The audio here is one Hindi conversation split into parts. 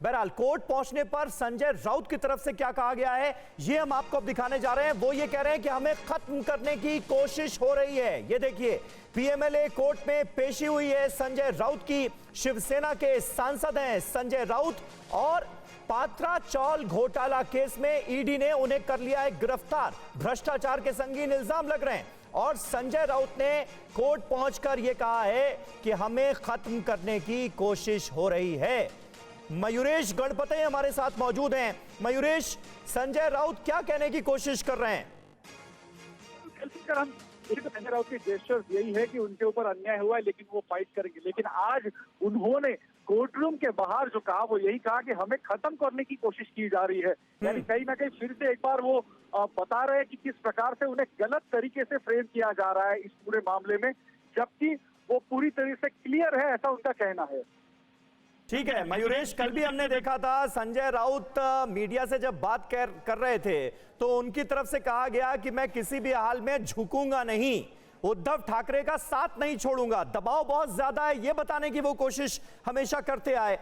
बहरहाल कोर्ट पहुंचने पर संजय राउत की तरफ से क्या कहा गया है ये हम आपको अब दिखाने जा रहे हैं। वो ये कह रहे हैं कि हमें खत्म करने की कोशिश हो रही है। ये देखिए, पीएमएलए कोर्ट में पेशी हुई है संजय राउत की। शिवसेना के सांसद हैं संजय राउत और पात्रा चौल घोटाला केस में ईडी ने उन्हें कर लिया है गिरफ्तार। भ्रष्टाचार के संगीन इल्जाम लग रहे हैं और संजय राउत ने कोर्ट पहुंचकर यह कहा है कि हमें खत्म करने की कोशिश हो रही है। मयूरेश गणपति हमारे साथ मौजूद हैं। मयूरेश, संजय राउत क्या कहने की कोशिश कर रहे हैं? संजय राउत के जेस्चर्स यही है कि उनके ऊपर अन्याय हुआ है लेकिन वो फाइट करेंगे। लेकिन आज उन्होंने कोर्ट रूम के बाहर जो कहा वो यही कहा कि हमें खत्म करने की कोशिश की जा रही है। यानी कहीं ना कहीं फिर से एक बार वो बता रहे हैं कि किस प्रकार से उन्हें गलत तरीके से फ्रेम किया जा रहा है इस पूरे मामले में, जबकि वो पूरी तरह से क्लियर है, ऐसा उनका कहना है। ठीक है मयूरेश, कल भी हमने देखा था संजय राउत मीडिया से जब बात कर रहे थे तो उनकी तरफ से कहा गया कि मैं किसी भी हाल में झुकूंगा नहीं, उद्धव ठाकरे का साथ नहीं छोड़ूंगा। दबाव बहुत ज्यादा है ये बताने की वो कोशिश हमेशा करते आए।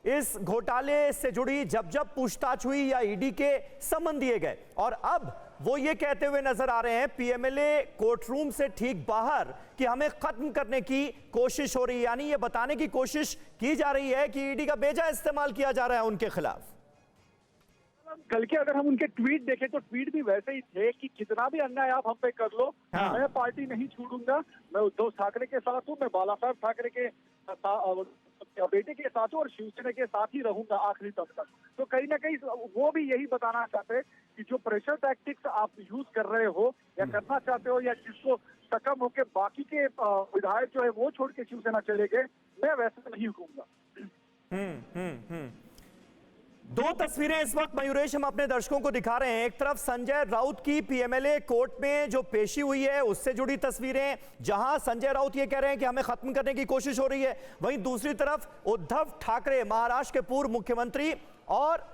इस घोटाले से जुड़ी जब जब पूछताछ हुई या ईडी के समन दिए गए और अब वो ये कहते हुए नजर आ रहे हैं पीएमएलए कोर्ट रूम से ठीक बाहर कि हमें खत्म करने की कोशिश हो रही है। यानी ये बताने की कोशिश की जा रही है कि ईडी का बेजा इस्तेमाल किया जा रहा है उनके खिलाफ। कल के अगर हम उनके ट्वीट देखें तो ट्वीट भी वैसे ही थे कि कितना भी अन्याय आप हम पे कर लो, हाँ। मैं पार्टी नहीं छोड़ूंगा, मैं उद्धव ठाकरे के साथ हूँ, मैं बाला साहब ठाकरे के बेटे के साथ हूँ और शिवसेना के साथ ही रहूंगा आखिरी तक। तो कहीं ना कहीं वो भी यही बताना चाहते हैं कि जो प्रेशर टैक्टिक्स आप यूज कर रहे हो या करना चाहते हो या जिसको सकम होकर बाकी के विधायक जो है वो छोड़ के शिवसेना चले गए, मैं वैसे नहीं रुकूंगा। दो तस्वीरें इस वक्त मयूरेश हम अपने दर्शकों को दिखा रहे हैं। एक तरफ संजय राउत की पीएमएलए कोर्ट में जो पेशी हुई है उससे जुड़ी तस्वीरें जहां संजय राउत ये कह रहे हैं कि हमें खत्म करने की कोशिश हो रही है, वहीं दूसरी तरफ उद्धव ठाकरे महाराष्ट्र के पूर्व मुख्यमंत्री और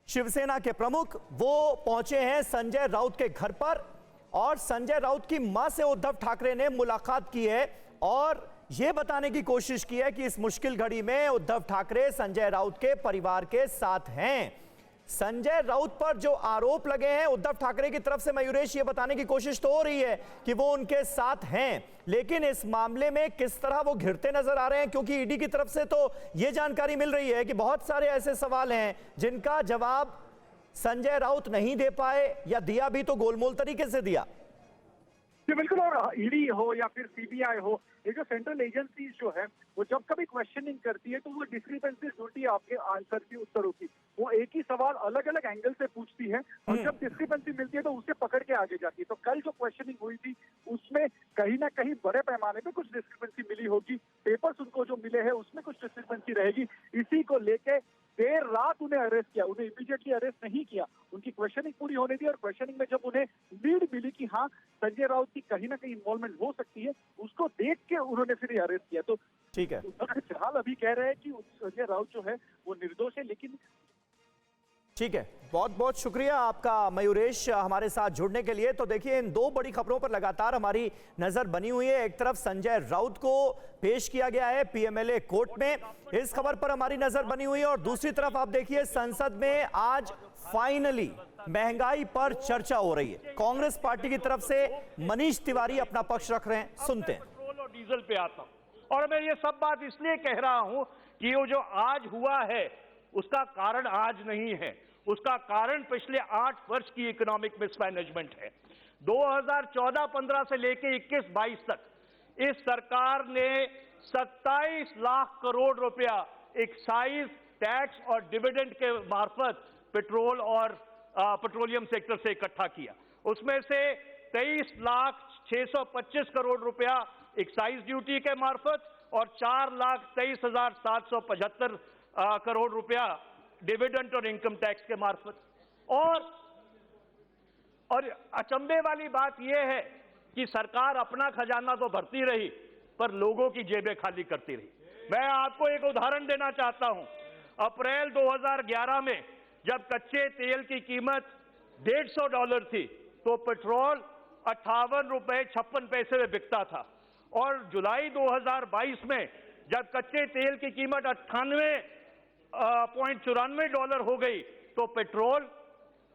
शिवसेना के प्रमुख वो पहुंचे हैं संजय राउत के घर पर और संजय राउत की मां से उद्धव ठाकरे ने मुलाकात की है और यह बताने की कोशिश की है कि इस मुश्किल घड़ी में उद्धव ठाकरे संजय राउत के परिवार के साथ हैं। संजय राउत पर जो आरोप लगे हैं उद्धव ठाकरे की तरफ से मयूरेश ये बताने की कोशिश तो हो रही है कि वो उनके साथ हैं, लेकिन इस मामले में किस तरह वो घिरते नजर आ रहे हैं, क्योंकि ईडी की तरफ से तो ये जानकारी मिल रही है कि बहुत सारे ऐसे सवाल हैं जिनका जवाब संजय राउत नहीं दे पाए या दिया भी तो गोलमोल तरीके से दिया। बिल्कुल, और ईडी हो या फिर सीबीआई हो, ये जो सेंट्रल एजेंसी जो है वो जब कभी क्वेश्चनिंग करती है तो वो डिस्क्रिपेंसीज ढूंढती है आपके आंसर की, उत्तरों की। वो एक ही सवाल अलग अलग एंगल से पूछती है और जब डिस्क्रिपेंसी मिलती है तो उसे पकड़ के आगे जाती है। तो कल जो क्वेश्चनिंग हुई थी उसमें कहीं ना कहीं बड़े पैमाने पे कुछ डिस्क्रिपेंसी मिली होगी, पेपर्स उनको जो मिले हैं उसमें कुछ डिस्क्रिपेंसी रहेगी। इसी को लेके देर रात उन्हें अरेस्ट किया, उन्हें इमीडिएटली अरेस्ट नहीं किया, उनकी क्वेश्चनिंग पूरी होने दी और क्वेश्चनिंग में जब उन्हें लीड मिली कि हाँ संजय राउत की कहीं ना कहीं इन्वॉल्वमेंट हो सकती है, उसको देख के उन्होंने फिर अरेस्ट किया। तो ठीक है, फिलहाल अभी कह रहे हैं कि संजय राउत जो है वो निर्दोष है। लेकिन ठीक है, बहुत बहुत शुक्रिया आपका मयूरेश हमारे साथ जुड़ने के लिए। तो देखिए, इन दो बड़ी खबरों पर लगातार हमारी नजर बनी हुई है। एक तरफ संजय राउत को पेश किया गया है पीएमएलए कोर्ट में, इस खबर पर हमारी नजर बनी हुई है और दूसरी तरफ आप देखिए संसद में आज फाइनली महंगाई पर चर्चा हो रही है। कांग्रेस पार्टी की तरफ से मनीष तिवारी अपना पक्ष रख रहे हैं, सुनते हैं। पेट्रोल और डीजल पे आता हूं और मैं ये सब बात इसलिए कह रहा हूं कि वो जो आज हुआ है उसका कारण आज नहीं है, उसका कारण पिछले 8 वर्ष की इकोनॉमिक मिसमैनेजमेंट है। 2014-15 से लेके 21-22 तक इस सरकार ने 27 लाख करोड़ रुपया एक्साइज टैक्स और डिविडेंड के मार्फत पेट्रोल और पेट्रोलियम सेक्टर से इकट्ठा किया। उसमें से 23,625 करोड़ रुपया एक्साइज ड्यूटी के मार्फत और 4,23,775 करोड़ रुपया डिविडेंड और इनकम टैक्स के मार्फत। और अचंभे वाली बात यह है कि सरकार अपना खजाना तो भरती रही पर लोगों की जेबें खाली करती रही। मैं आपको एक उदाहरण देना चाहता हूं। अप्रैल 2011 में जब कच्चे तेल की कीमत $150 थी तो पेट्रोल 58 रुपए 56 पैसे में बिकता था और जुलाई 2022 में जब कच्चे तेल की कीमत 98 $0.94 हो गई तो पेट्रोल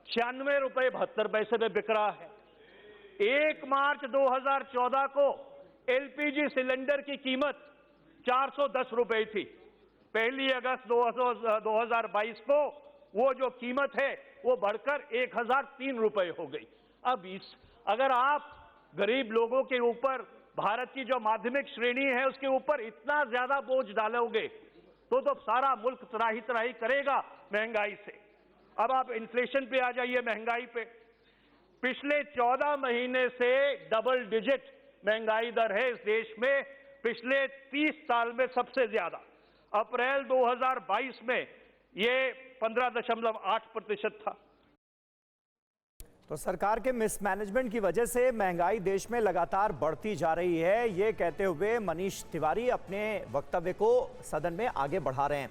96 रुपए 72 पैसे में बिक रहा है। 1 मार्च 2014 को एलपीजी सिलेंडर की कीमत 410 रुपए थी। 1 अगस्त 2022 को वो जो कीमत है वो बढ़कर 1003 रुपए हो गई। अब अगर आप गरीब लोगों के ऊपर, भारत की जो माध्यमिक श्रेणी है उसके ऊपर इतना ज्यादा बोझ डालोगे तो सारा मुल्क त्राही त्राही करेगा महंगाई से। अब आप इन्फ्लेशन पे आ जाइए, महंगाई पे। पिछले 14 महीने से डबल डिजिट महंगाई दर है इस देश में, पिछले 30 साल में सबसे ज्यादा। अप्रैल 2022 में ये 15.8% था। तो सरकार के मिसमैनेजमेंट की वजह से महंगाई देश में लगातार बढ़ती जा रही है, ये कहते हुए मनीष तिवारी अपने वक्तव्य को सदन में आगे बढ़ा रहे हैं।